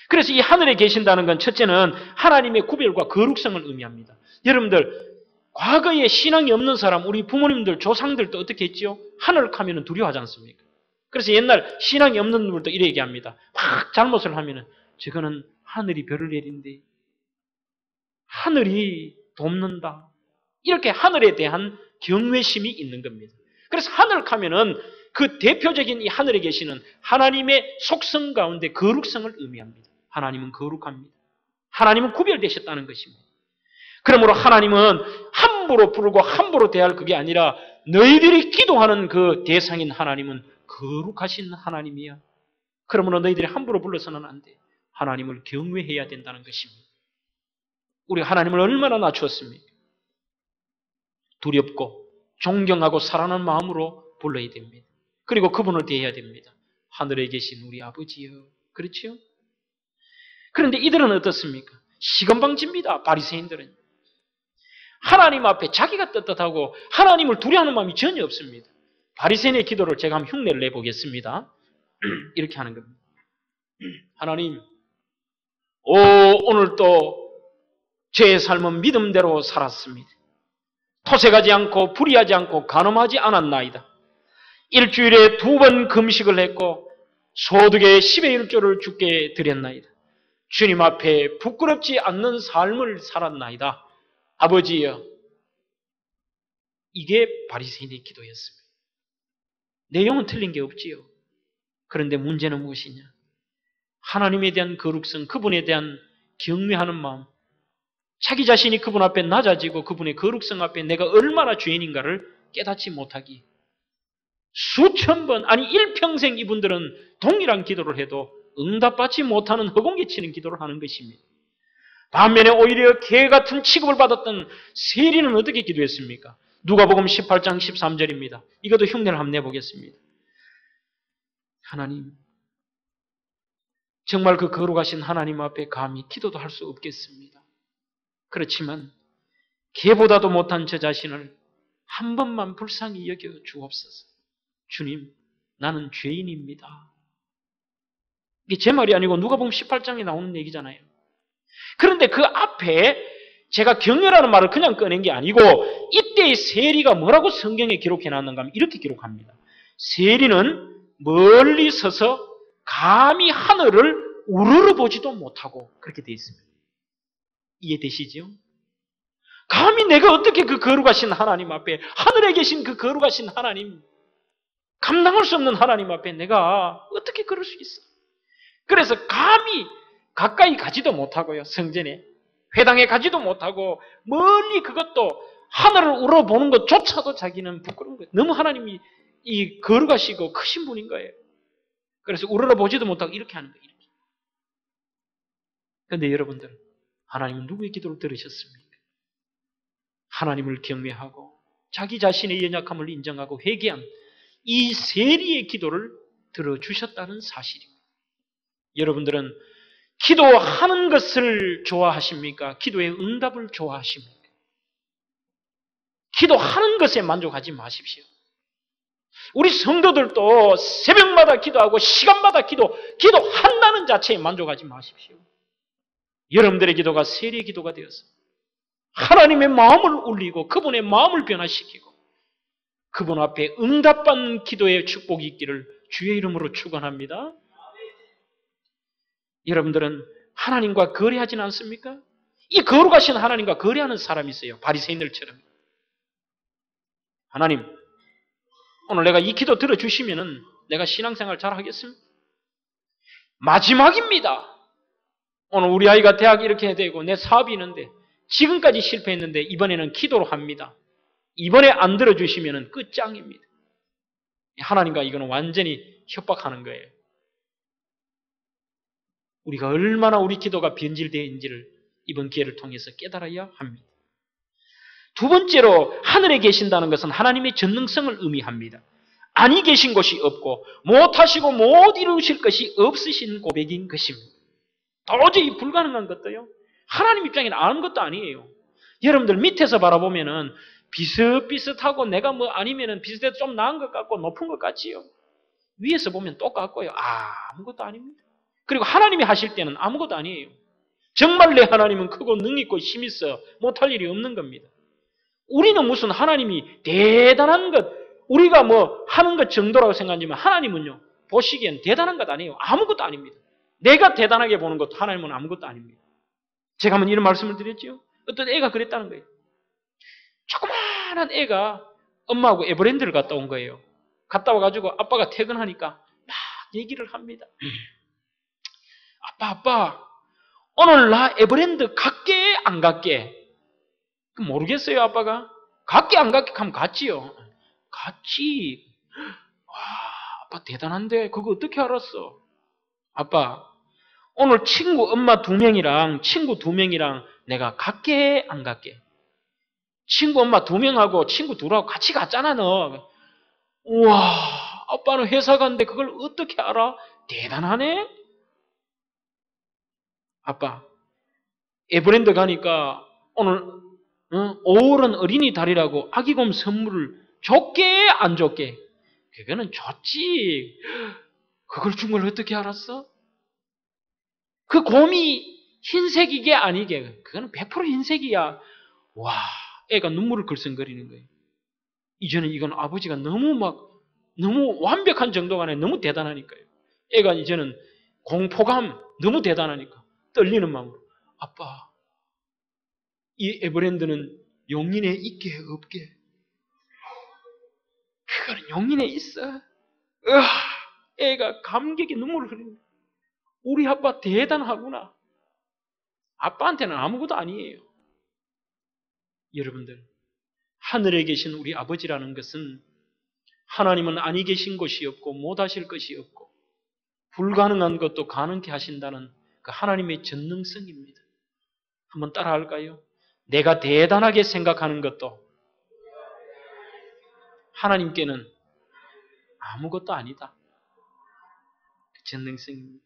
그래서 이 하늘에 계신다는 건 첫째는 하나님의 구별과 거룩성을 의미합니다. 여러분들 과거에 신앙이 없는 사람 우리 부모님들 조상들도 어떻게 했지요? 하늘 가면은 두려워하지 않습니까? 그래서 옛날 신앙이 없는 분들도 이래 얘기합니다. 막 잘못을 하면은 저거는 하늘이 별을 내린대. 하늘이 돕는다. 이렇게 하늘에 대한 경외심이 있는 겁니다. 그래서 하늘 가면은 그 대표적인 이 하늘에 계시는 하나님의 속성 가운데 거룩성을 의미합니다. 하나님은 거룩합니다. 하나님은 구별되셨다는 것입니다. 그러므로 하나님은 한 함부로 부르고 함부로 대할 그게 아니라 너희들이 기도하는 그 대상인 하나님은 거룩하신 하나님이야. 그러므로 너희들이 함부로 불러서는 안 돼. 하나님을 경외해야 된다는 것입니다. 우리 하나님을 얼마나 낮추었습니까? 두렵고 존경하고 사랑하는 마음으로 불러야 됩니다. 그리고 그분을 대해야 됩니다. 하늘에 계신 우리 아버지여. 그렇지요? 그런데 이들은 어떻습니까? 시건방집니다. 바리새인들은. 하나님 앞에 자기가 떳떳하고 하나님을 두려워하는 마음이 전혀 없습니다. 바리새인의 기도를 제가 한번 흉내를 내보겠습니다. 이렇게 하는 겁니다. 하나님, 오늘 또 제 삶은 믿음대로 살았습니다. 토색하지 않고 불의하지 않고 간음하지 않았나이다. 일주일에 2번 금식을 했고 소득의 10의 1조를 주께 드렸나이다. 주님 앞에 부끄럽지 않는 삶을 살았나이다. 아버지여, 이게 바리새인의 기도였습니다. 내용은 틀린 게 없지요. 그런데 문제는 무엇이냐? 하나님에 대한 거룩성, 그분에 대한 경외하는 마음, 자기 자신이 그분 앞에 낮아지고 그분의 거룩성 앞에 내가 얼마나 죄인인가를 깨닫지 못하기. 수천 번, 아니 일평생 이분들은 동일한 기도를 해도 응답받지 못하는 허공에 치는 기도를 하는 것입니다. 반면에 오히려 개 같은 취급을 받았던 세리는 어떻게 기도했습니까? 누가복음 18장 13절입니다. 이것도 흉내를 한번 내보겠습니다. 하나님, 정말 그 거룩하신 하나님 앞에 감히 기도도 할 수 없겠습니다. 그렇지만 개보다도 못한 저 자신을 한 번만 불쌍히 여겨 주옵소서. 주님, 나는 죄인입니다. 이게 제 말이 아니고 누가복음 18장에 나오는 얘기잖아요. 그런데 그 앞에 제가 경외라는 말을 그냥 꺼낸 게 아니고 이때의 세리가 뭐라고 성경에 기록해놨는가 하면 이렇게 기록합니다. 세리는 멀리 서서 감히 하늘을 우러러 보지도 못하고 그렇게 되어 있습니다. 이해되시죠? 감히 내가 어떻게 그 거룩하신 하나님 앞에, 하늘에 계신 그 거룩하신 하나님, 감당할 수 없는 하나님 앞에 내가 어떻게 그럴 수 있어? 그래서 감히 가까이 가지도 못하고요. 성전에 회당에 가지도 못하고 멀리 그것도 하늘을 우러보는 것조차도 자기는 부끄러운 거예요. 너무 하나님이 이 거룩하시고 크신 분인 거예요. 그래서 우러러보지도 못하고 이렇게 하는 거예요. 이렇게. 그런데 여러분들, 하나님은 누구의 기도를 들으셨습니까? 하나님을 경외하고 자기 자신의 연약함을 인정하고 회개한 이 세리의 기도를 들어주셨다는 사실입니다. 여러분들은 기도하는 것을 좋아하십니까? 기도의 응답을 좋아하십니까? 기도하는 것에 만족하지 마십시오. 우리 성도들도 새벽마다 기도하고 시간마다 기도한다는 자체에 만족하지 마십시오. 여러분들의 기도가 세리의 기도가 되어서 하나님의 마음을 울리고 그분의 마음을 변화시키고 그분 앞에 응답받는 기도의 축복이 있기를 주의 이름으로 축원합니다. 여러분들은 하나님과 거래하지는 않습니까? 이 거룩하신 하나님과 거래하는 사람이 있어요. 바리새인들처럼. 하나님, 오늘 내가 이 기도 들어주시면은 내가 신앙생활 잘 하겠습니다. 마지막입니다. 오늘 우리 아이가 대학 이렇게 해야 되고 내 사업이 있는데 지금까지 실패했는데 이번에는 기도로 합니다. 이번에 안 들어주시면 끝장입니다. 하나님과 이거는 완전히 협박하는 거예요. 우리가 얼마나 우리 기도가 변질되어 있는지를 이번 기회를 통해서 깨달아야 합니다. 두 번째로 하늘에 계신다는 것은 하나님의 전능성을 의미합니다. 아니 계신 것이 없고 못하시고 못 이루실 것이 없으신 고백인 것입니다. 도저히 불가능한 것도요. 하나님 입장에는 아무것도 아니에요. 여러분들 밑에서 바라보면은 비슷비슷하고 내가 뭐 아니면은 비슷해도 좀 나은 것 같고 높은 것 같지요. 위에서 보면 똑같고요. 아무것도 아닙니다. 그리고 하나님이 하실 때는 아무것도 아니에요. 정말 내 하나님은 크고 능있고 힘있어 못할 일이 없는 겁니다. 우리는 무슨 하나님이 대단한 것, 우리가 뭐 하는 것 정도라고 생각하지만 하나님은요, 보시기엔 대단한 것 아니에요. 아무것도 아닙니다. 내가 대단하게 보는 것도 하나님은 아무것도 아닙니다. 제가 한번 이런 말씀을 드렸죠. 어떤 애가 그랬다는 거예요. 조그마한 애가 엄마하고 에버랜드를 갔다 온 거예요. 갔다 와가지고 아빠가 퇴근하니까 막 얘기를 합니다. 아빠, 오늘 나 에버랜드 갈게 안 갈게? 모르겠어요, 아빠가. 갈게 안 갈게 하면 갔지요. 갔지. 와, 아빠 대단한데 그거 어떻게 알았어? 아빠, 오늘 친구 엄마 2명이랑 친구 2명이랑 내가 갈게 안 갈게? 친구 엄마 2명하고 친구 2하고 같이 갔잖아 너. 우와, 아빠는 회사 갔는데 그걸 어떻게 알아? 대단하네? 아빠, 에버랜드 가니까 오늘 5월은 어린이달이라고 아기곰 선물을 줬게 안 줬게? 그거는 줬지. 그걸 준 걸 어떻게 알았어? 그 곰이 흰색이게 아니게? 그거는 100% 흰색이야. 와, 애가 눈물을 글썽거리는 거예요. 이제는 이건 아버지가 너무 완벽한 정도가 아니라 너무 대단하니까요. 애가 이제는 공포감 너무 대단하니까 떨리는 마음으로 아빠, 이 에버랜드는 용인에 있게 없게? 그거는 용인에 있어. 으아, 애가 감격에 눈물을 흘리는 거예요. 우리 아빠 대단하구나. 아빠한테는 아무것도 아니에요. 여러분들, 하늘에 계신 우리 아버지라는 것은 하나님은 아니 계신 것이 없고 못하실 것이 없고 불가능한 것도 가능케 하신다는 그 하나님의 전능성입니다. 한번 따라할까요? 내가 대단하게 생각하는 것도 하나님께는 아무것도 아니다. 그 전능성입니다.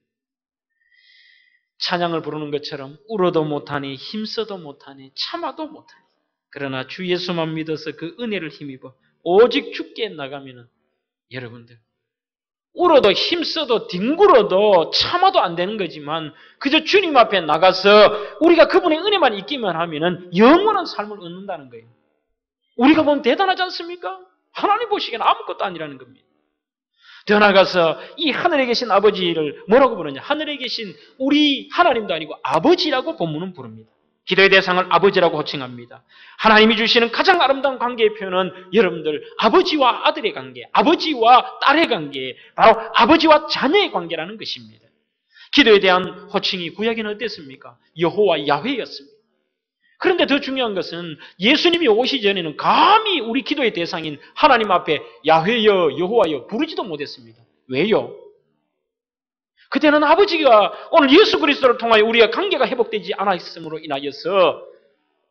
찬양을 부르는 것처럼 울어도 못하니 힘써도 못하니 참아도 못하니 그러나 주 예수만 믿어서 그 은혜를 힘입어 오직 주께 나가면은 여러분들 울어도 힘써도 뒹굴어도 참아도 안 되는 거지만 그저 주님 앞에 나가서 우리가 그분의 은혜만 있기만 하면은 영원한 삶을 얻는다는 거예요. 우리가 보면 대단하지 않습니까? 하나님 보시기엔 아무것도 아니라는 겁니다. 더 나아가서 이 하늘에 계신 아버지를 뭐라고 부르냐? 하늘에 계신 우리 하나님도 아니고 아버지라고 본문은 부릅니다. 기도의 대상을 아버지라고 호칭합니다. 하나님이 주시는 가장 아름다운 관계의 표현은 여러분들 아버지와 아들의 관계, 아버지와 딸의 관계, 바로 아버지와 자녀의 관계라는 것입니다. 기도에 대한 호칭이 구약에는 어땠습니까? 여호와 야훼였습니다. 그런데 더 중요한 것은 예수님이 오시기 전에는 감히 우리 기도의 대상인 하나님 앞에 야훼여, 여호와여 부르지도 못했습니다. 왜요? 그때는 아버지가 오늘 예수 그리스도를 통하여 우리가 관계가 회복되지 않았음으로 인하여서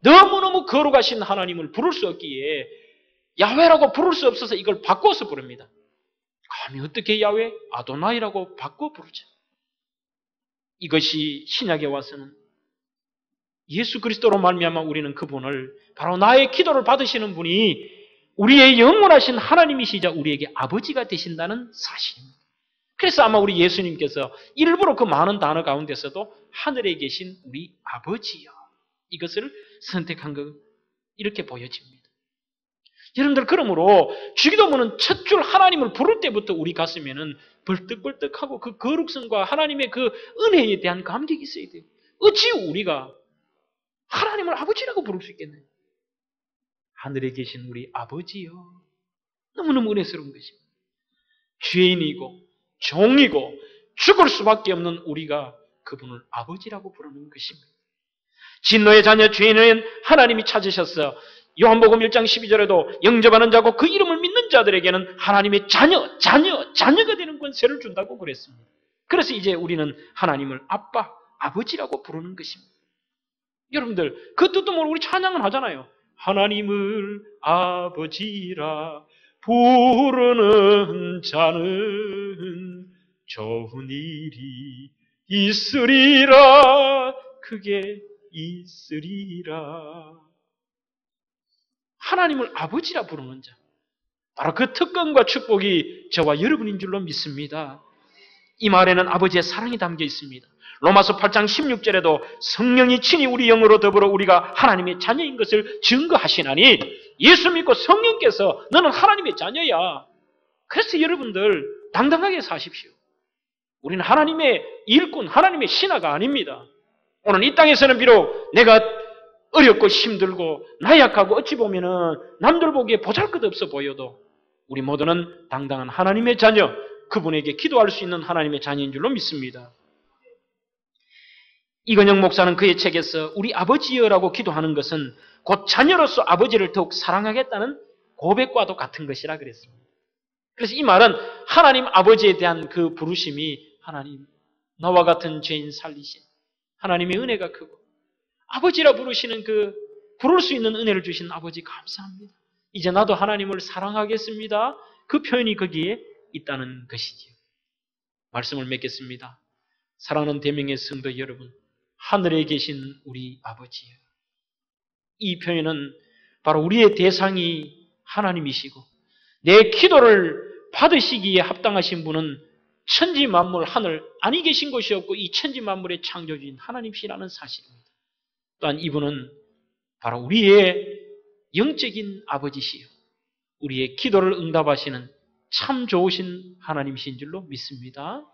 너무너무 거룩하신 하나님을 부를 수 없기에 야훼라고 부를 수 없어서 이걸 바꿔서 부릅니다. 감히 어떻게 야훼? 아도나이라고 바꿔 부르죠. 이것이 신약에 와서는 예수 그리스도로 말미암아 우리는 그분을 바로 나의 기도를 받으시는 분이 우리의 영원하신 하나님이시자 우리에게 아버지가 되신다는 사실입니다. 그래서 아마 우리 예수님께서 일부러 그 많은 단어 가운데서도 하늘에 계신 우리 아버지여 이것을 선택한 것 이렇게 보여집니다. 여러분들 그러므로 주기도문은 첫 줄 하나님을 부를 때부터 우리 가슴에는 벌떡벌떡하고 그 거룩성과 하나님의 그 은혜에 대한 감격이 있어야 돼요. 어찌 우리가 하나님을 아버지라고 부를 수 있겠나요? 하늘에 계신 우리 아버지요. 너무너무 은혜스러운 것입니다. 죄인이고 종이고 죽을 수밖에 없는 우리가 그분을 아버지라고 부르는 것입니다. 진노의 자녀 죄인은 하나님이 찾으셨어. 요한복음 1장 12절에도 영접하는 자고 그 이름을 믿는 자들에게는 하나님의 자녀가 되는 권세를 준다고 그랬습니다. 그래서 이제 우리는 하나님을 아빠, 아버지라고 부르는 것입니다. 여러분들 그 뜻도 모르고 우리 찬양을 하잖아요. 하나님을 아버지라 부르는 자는 좋은 일이 있으리라. 그게 있으리라. 하나님을 아버지라 부르는 자, 바로 그 특권과 축복이 저와 여러분인 줄로 믿습니다. 이 말에는 아버지의 사랑이 담겨 있습니다. 로마서 8장 16절에도 성령이 친히 우리 영으로 더불어 우리가 하나님의 자녀인 것을 증거하시나니 예수 믿고 성령께서 너는 하나님의 자녀야. 그래서 여러분들 당당하게 사십시오. 우리는 하나님의 일꾼, 하나님의 신하가 아닙니다. 오늘 이 땅에서는 비록 내가 어렵고 힘들고 나약하고 어찌 보면은 남들 보기에 보잘것없어 보여도 우리 모두는 당당한 하나님의 자녀, 그분에게 기도할 수 있는 하나님의 자녀인 줄로 믿습니다. 이건영 목사는 그의 책에서 우리 아버지여라고 기도하는 것은 곧 자녀로서 아버지를 더욱 사랑하겠다는 고백과도 같은 것이라 그랬습니다. 그래서 이 말은 하나님 아버지에 대한 그 부르심이 하나님 나와 같은 죄인 살리신 하나님의 은혜가 크고 아버지라 부르시는 그 부를 수 있는 은혜를 주신 아버지 감사합니다. 이제 나도 하나님을 사랑하겠습니다. 그 표현이 거기에 있다는 것이지요. 말씀을 맺겠습니다. 사랑하는 대명의 성도 여러분, 하늘에 계신 우리 아버지요. 이 표현은 바로 우리의 대상이 하나님이시고 내 기도를 받으시기에 합당하신 분은 천지 만물 하늘 아니 계신 것이 없고 이 천지 만물의 창조주인 하나님이시라는 사실입니다. 또한 이분은 바로 우리의 영적인 아버지시요. 우리의 기도를 응답하시는 참 좋으신 하나님이신 줄로 믿습니다.